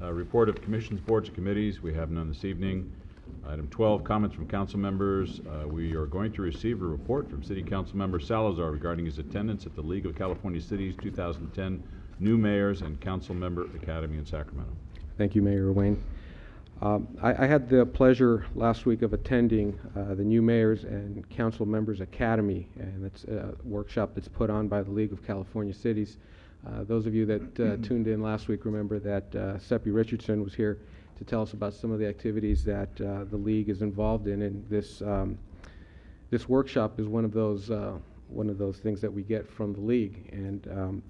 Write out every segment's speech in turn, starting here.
Report of commissions, boards, and committees. We have none this evening. Item 12, comments from council members. We are going to receive a report from City Councilmember Salazar regarding his attendance at the League of California Cities 2010 New Mayors and Council Member Academy in Sacramento. Thank you, Mayor Wayne. I had the pleasure last week of attending the New Mayors and Council Members Academy, and it's a workshop that's put on by the League of California Cities. Those of you that tuned in last week remember that Seppi Richardson was here to tell us about some of the activities that the League is involved in, and this workshop is one of those things that we get from the League, and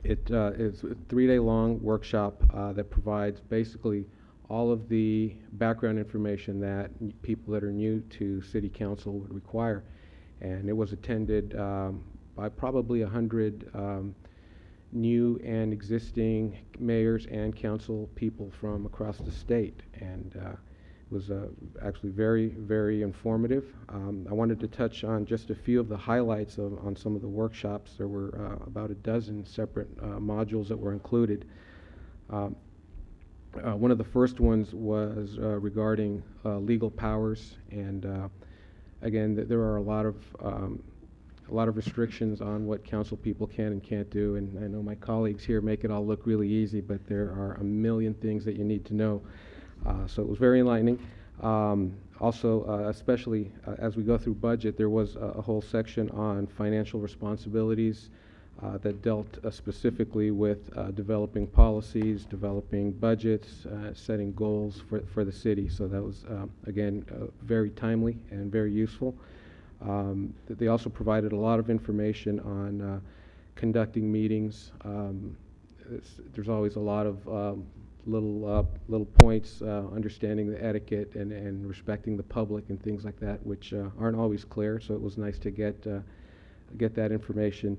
it is a 3-day long workshop that provides basically all of the background information that people that are new to City Council would require, and it was attended by probably 100 new and existing mayors and council people from across the state, and it was actually very, very informative. I wanted to touch on just a few of the highlights on some of the workshops. There were about a dozen separate modules that were included. One of the first ones was regarding legal powers, and again, there are a lot of restrictions on what council people can and can't do, and I know my colleagues here make it all look really easy, but there are a million things that you need to know. So it was very enlightening. Also, especially as we go through budget, there was a whole section on financial responsibilities that dealt specifically with developing policies, developing budgets, setting goals for the city. So that was, again, very timely and very useful. They also provided a lot of information on conducting meetings. There's always a lot of little points, understanding the etiquette and respecting the public and things like that, which aren't always clear. So it was nice to get that information.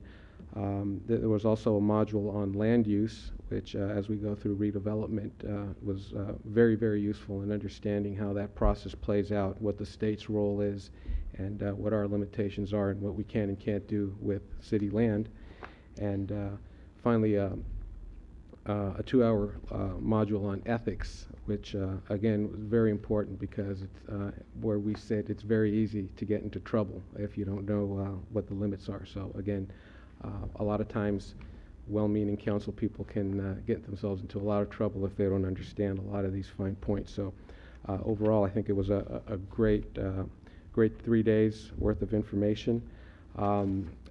There was also a module on land use, which as we go through redevelopment was very, very useful in understanding how that process plays out, what the state's role is, and what our limitations are and what we can and can't do with city land. And finally, a 2-hour module on ethics, which again was very important because it's, where we sit, it's very easy to get into trouble if you don't know what the limits are. So again, a lot of times well-meaning council people can get themselves into a lot of trouble if they don't understand a lot of these fine points. So overall, I think it was a great 3 days worth of information. I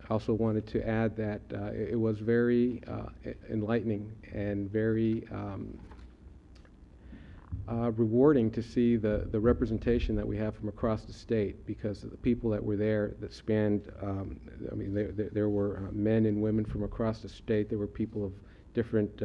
also wanted to add that it was very enlightening and very rewarding to see the representation that we have from across the state, because the people that were there that spanned, I mean, there were men and women from across the state. There were people of different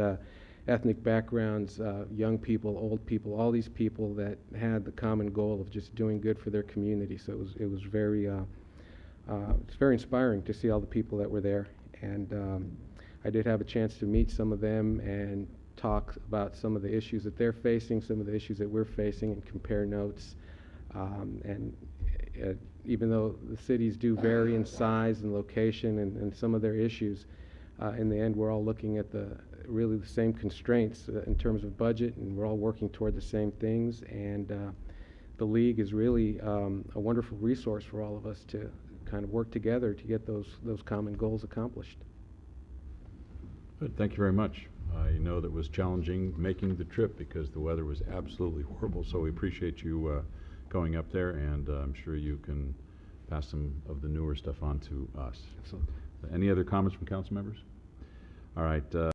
ethnic backgrounds, young people, old people, all these people that had the common goal of just doing good for their community. So it was very, it's very inspiring to see all the people that were there. And I did have a chance to meet some of them and talk about some of the issues that they're facing, some of the issues that we're facing, and compare notes. And even though the cities do vary in size and location and some of their issues, in the end, we're all looking at really the same constraints in terms of budget, and we're all working toward the same things. And the League is really a wonderful resource for all of us to kind of work together to get those common goals accomplished. Good. Thank you very much. I know that it was challenging making the trip because the weather was absolutely horrible, so we appreciate you going up there, and I'm sure you can pass some of the newer stuff on to us. Excellent. Any other comments from council members? All right.